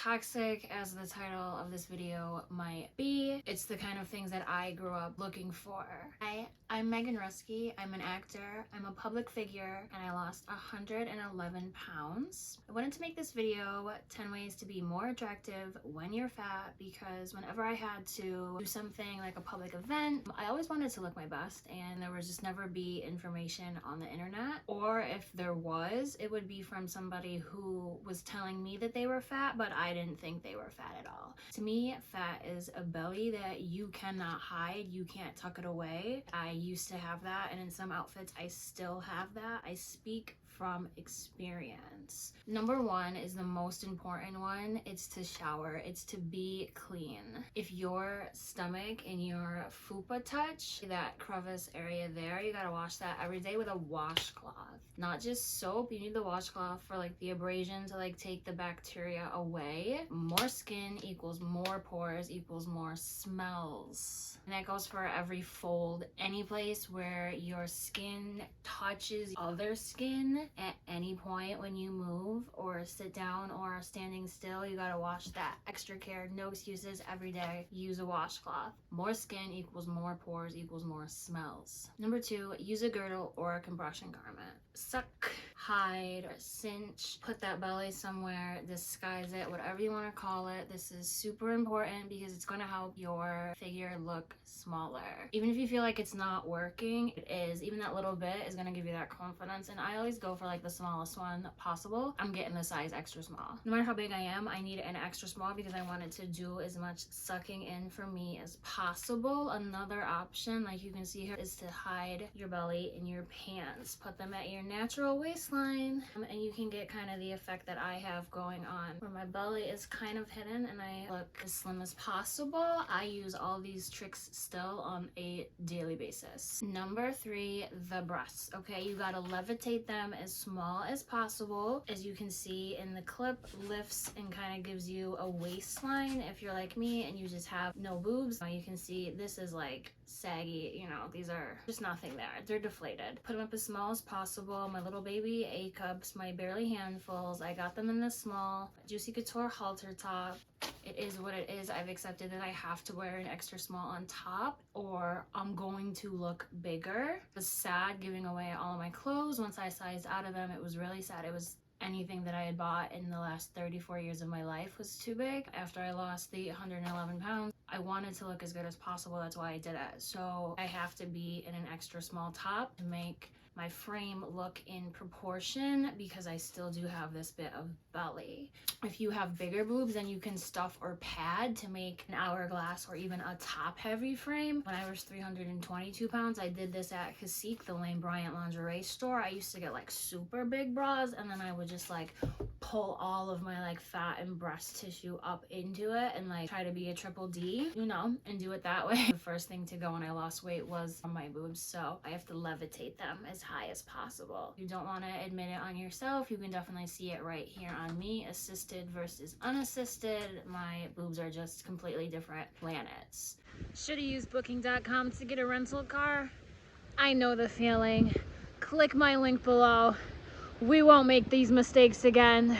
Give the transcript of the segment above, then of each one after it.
toxic as the title of this video might be, it's the kind of things that I grew up looking for. Hi, I'm Megan Ruski. I'm an actor, I'm a public figure, and I lost 111 pounds. I wanted to make this video 10 ways to be more attractive when you're fat, because whenever I had to do something like a public event, I always wanted to look my best, and there would just never be information on the internet, or if there was, it would be from somebody who was telling me that they were fat, but I didn't think they were fat at all. To me, fat is a belly that you cannot hide, you can't tuck it away. I used to have that, and in some outfits I still have that. I speak from experience. Number one is the most important one. It's to shower. It's to be clean. If your stomach and your fupa touch, that crevice area there, you gotta wash that every day with a washcloth. Not just soap, you need the washcloth for like the abrasion to like take the bacteria away. More skin equals more pores equals more smells. And that goes for every fold. Any place where your skin touches other skin at any point when you move or sit down or are standing still, you gotta wash that. Extra care, no excuses, every day. Use a washcloth. More skin equals more pores equals more smells. Number two, use a girdle or a compression garment. Suck, hide, cinch, put that belly somewhere, disguise it, whatever you want to call it. This is super important because it's going to help your figure look smaller. Even if you feel like it's not working, it is. Even that little bit is going to give you that confidence, and I always go for like the smallest one possible. I'm getting the size extra small. No matter how big I am, I need an extra small because I wanted to do as much sucking in for me as possible. Another option, like you can see here, is to hide your belly in your pants. Put them at your natural waistline, and you can get kind of the effect that I have going on, where my belly is kind of hidden and I look as slim as possible. I use all these tricks still on a daily basis. Number three, the breasts. Okay, you gotta levitate them as small as possible. As you can see in the clip, lifts and kind of gives you a waistline. If you're like me and you just have no boobs, you can see this is like saggy, you know, these are just nothing there. They're deflated. Put them up as small as possible. My little baby A cups, my barely handfuls, I got them in the small. Juicy Couture halter top. It is what it is. I've accepted that I have to wear an extra small on top or I'm going to look bigger. It was sad giving away all of my clothes. Once I sized out of them, it was really sad. It was anything that I had bought in the last 34 years of my life was too big. After I lost the 111 pounds, I wanted to look as good as possible. That's why I did it. So I have to be in an extra small top to make my frame look in proportion, because I still do have this bit of belly. If you have bigger boobs, then you can stuff or pad to make an hourglass or even a top heavy frame. When I was 322 pounds, I did this at Cacique, the Lane Bryant lingerie store. I used to get like super big bras, and then I would just like pull all of my like fat and breast tissue up into it and like try to be a triple D, you know, and do it that way. The first thing to go when I lost weight was on my boobs, so I have to levitate them as high as possible. If you don't want to admit it on yourself, you can definitely see it right here on me. Assisted versus unassisted, my boobs are just completely different planets. Should have used booking.com to get a rental car. I know the feeling. Click my link below. We won't make these mistakes again.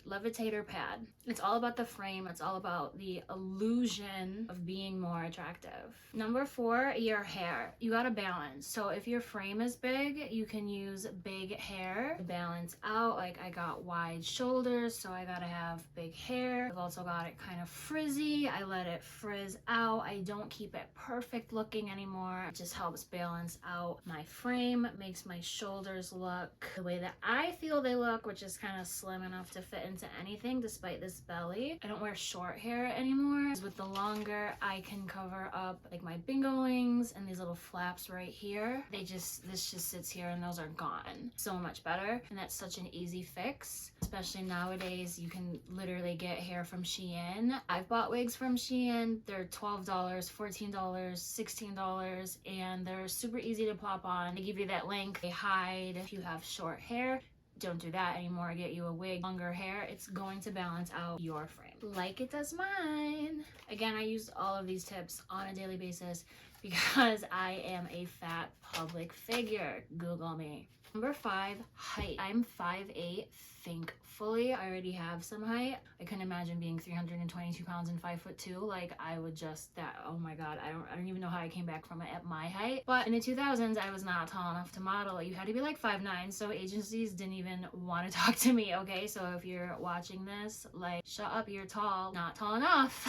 Levitator pad. It's all about the frame. It's all about the illusion of being more attractive. Number four, your hair. You gotta balance. So if your frame is big, you can use big hair to balance out. Like I got wide shoulders, so I gotta have big hair. I've also got it kind of frizzy. I let it frizz out. I don't keep it perfect looking anymore. It just helps balance out my frame, makes my shoulders look the way that I feel they look, which is kind of slim enough to fit into anything despite this belly. I don't wear short hair anymore. With the longer, I can cover up like my bingo-lings and these little flaps right here. This just sits here and those are gone. So much better, and that's such an easy fix. Especially nowadays, you can literally get hair from Shein. I've bought wigs from Shein. They're $12, $14, $16, and they're super easy to plop on. They give you that length. They hide if you have short hair. Don't do that anymore. Get you a wig, longer hair. It's going to balance out your frame like it does mine. Again, I use all of these tips on a daily basis because I am a fat public figure. Google me. Number 5, height. I'm 5'8", thankfully. I already have some height. I couldn't imagine being 322 pounds and 5'2". Like, I would just, oh my god, I don't even know how I came back from it at my height. But in the 2000s, I was not tall enough to model. You had to be like 5'9", so agencies didn't even want to talk to me, okay? So if you're watching this, like, shut up, you're tall. Not tall enough.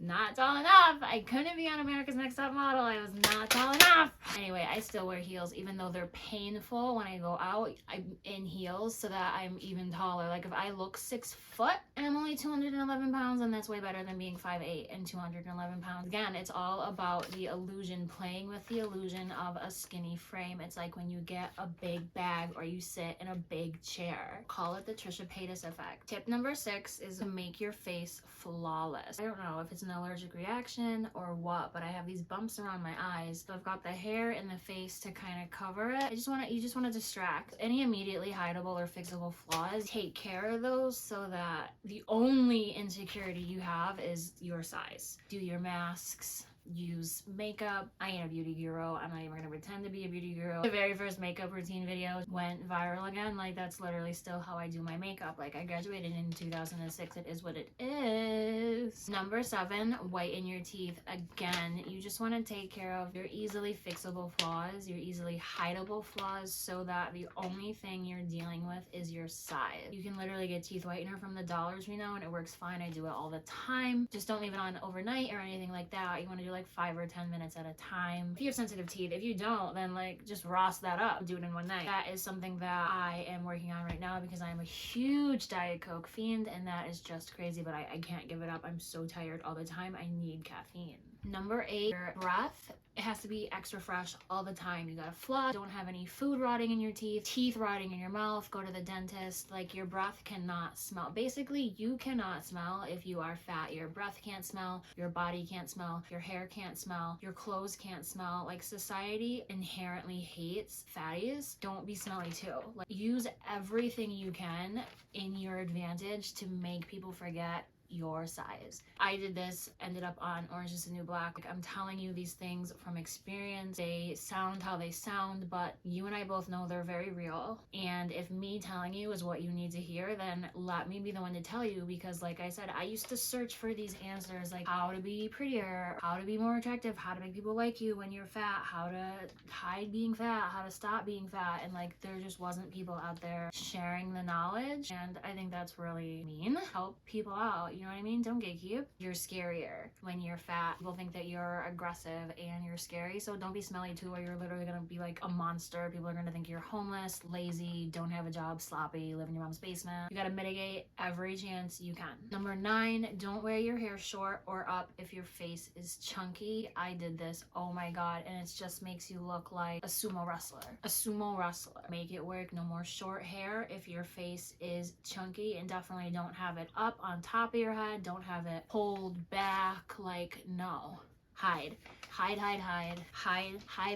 Not tall enough. I couldn't be on America's Next Top Model. I was not tall enough. Anyway, I still wear heels even though they're painful when I go out. I'm in heels so that I'm even taller. Like, if I look 6 foot and I'm only 211 pounds, and that's way better than being 5'8" and 211 pounds. Again, it's all about the illusion, playing with the illusion of a skinny frame. It's like when you get a big bag or you sit in a big chair. Call it the Trisha Paytas effect. Tip number 6 is to make your face flawless. I don't know if it's an allergic reaction or what, but I have these bumps around my eyes. So I've got the hair in the face to kind of cover it. You just want to distract. Any immediately hideable or fixable flaws, take care of those so that the only insecurity you have is your size. Do your masks. Use makeup. I ain't a beauty guru. I'm not even gonna pretend to be a beauty guru. The very first makeup routine video went viral again. Like, that's literally still how I do my makeup. Like, I graduated in 2006. It is what it is. Number 7, whiten your teeth. Again, you just want to take care of your easily fixable flaws, your easily hideable flaws, so that the only thing you're dealing with is your size. You can literally get teeth whitener from the Dollar Tree now, and it works fine. I do it all the time. Just don't leave it on overnight or anything like that. You want to do like 5 or 10 minutes at a time. If you have sensitive teeth, if you don't, then like just rost that up, do it in one night. That is something that I am working on right now because I'm a huge Diet Coke fiend, and that is just crazy, but I can't give it up. I'm so tired all the time. I need caffeine. Number 8, your breath. It has to be extra fresh all the time. You gotta floss, don't have any food rotting in your teeth rotting in your mouth, go to the dentist. Like, your breath cannot smell. Basically, you cannot smell if you are fat. Your breath can't smell, your body can't smell, your hair can't smell, your clothes can't smell. Like, society inherently hates fatties. Don't be smelly too. Like, use everything you can in your advantage to make people forget your size. I did this, ended up on Orange is the New Black. Like, I'm telling you these things from experience. They sound how they sound, but you and I both know they're very real. And if me telling you is what you need to hear, then let me be the one to tell you, because like I said, I used to search for these answers, like how to be prettier, how to be more attractive, how to make people like you when you're fat, how to hide being fat, how to stop being fat, and like there just wasn't people out there sharing the knowledge, and I think that's really mean. Help people out. You know what I mean? Don't gatekeep. You're scarier when you're fat. People think that you're aggressive and you're scary, so don't be smelly too, or you're literally gonna be like a monster. People are gonna think you're homeless, lazy, don't have a job, sloppy, live in your mom's basement. You gotta mitigate every chance you can. Number 9, don't wear your hair short or up if your face is chunky. I did this, oh my god, and it just makes you look like a sumo wrestler. A sumo wrestler. Make it work. No more short hair if your face is chunky, and definitely don't have it up on top of your head. Don't have it pulled back. Like, no. Hide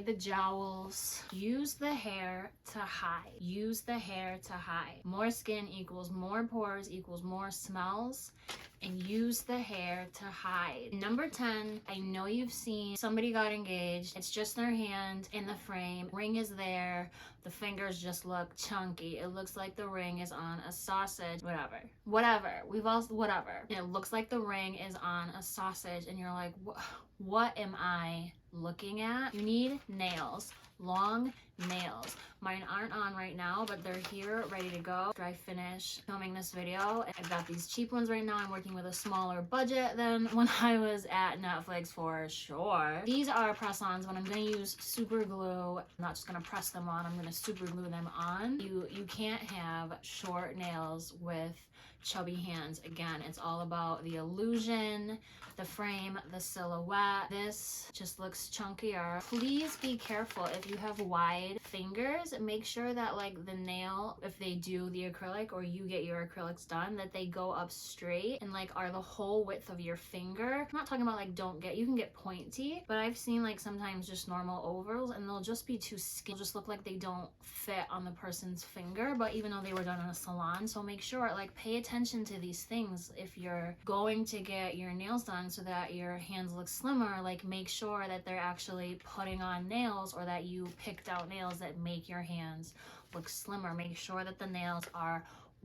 the jowls. Use the hair to hide. Use the hair to hide. More skin equals more pores equals more smells, and use the hair to hide. Number 10, I know you've seen somebody got engaged. It's just their hand in the frame. Ring is there. The fingers just look chunky. It looks like the ring is on a sausage. Whatever. We've all, whatever. And it looks like the ring is on a sausage, and you're like, what am I looking at? You need nails. Long nails. Mine aren't on right now, but they're here ready to go after I finish filming this video. I've got these cheap ones right now. I'm working with a smaller budget than when I was at Netflix, for sure. These are press-ons. When I'm gonna use super glue, I'm not just gonna press them on, I'm gonna super glue them on. You can't have short nails with chubby hands. Again, it's all about the illusion, the frame, the silhouette. This just looks chunkier. Please be careful if you have wide fingers. Make sure that like the nail, if they do the acrylic or you get your acrylics done, that they go up straight and like are the whole width of your finger. I'm not talking about like you can get pointy, but I've seen like sometimes just normal ovals and they'll just be too skinny. They'll just look like they don't fit on the person's finger, but even though they were done in a salon. So make sure, like, pay attention attention to these things. If you're going to get your nails done so that your hands look slimmer, like make sure that they're actually putting on nails, or that you picked out nails that make your hands look slimmer. Make sure that the nails are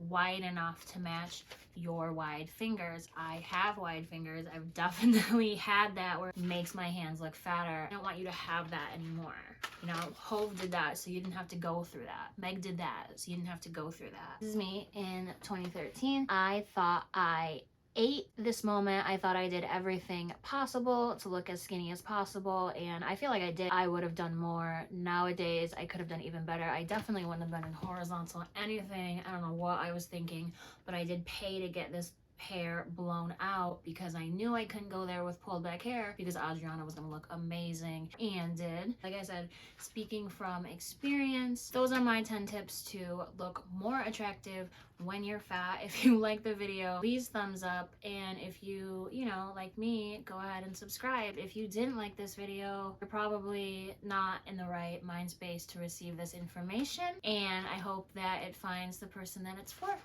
wide enough to match your wide fingers. I have wide fingers. I've definitely had that where it makes my hands look fatter. I don't want you to have that anymore. You know, Hove did that so you didn't have to go through that. Meg did that so you didn't have to go through that. This is me in 2013. I thought I ate this moment. I thought I did everything possible to look as skinny as possible, and I feel like I did. I would have done more. Nowadays, I could have done even better. I definitely wouldn't have been in horizontal anything. I don't know what I was thinking, but I did pay to get this hair blown out because I knew I couldn't go there with pulled back hair because Adriana was gonna look amazing, and did. Like I said, speaking from experience, those are my 10 tips to look more attractive when you're fat. If you like the video, please thumbs up, and if you know, like me, go ahead and subscribe. If you didn't like this video, you're probably not in the right mind space to receive this information, and I hope that it finds the person that it's for.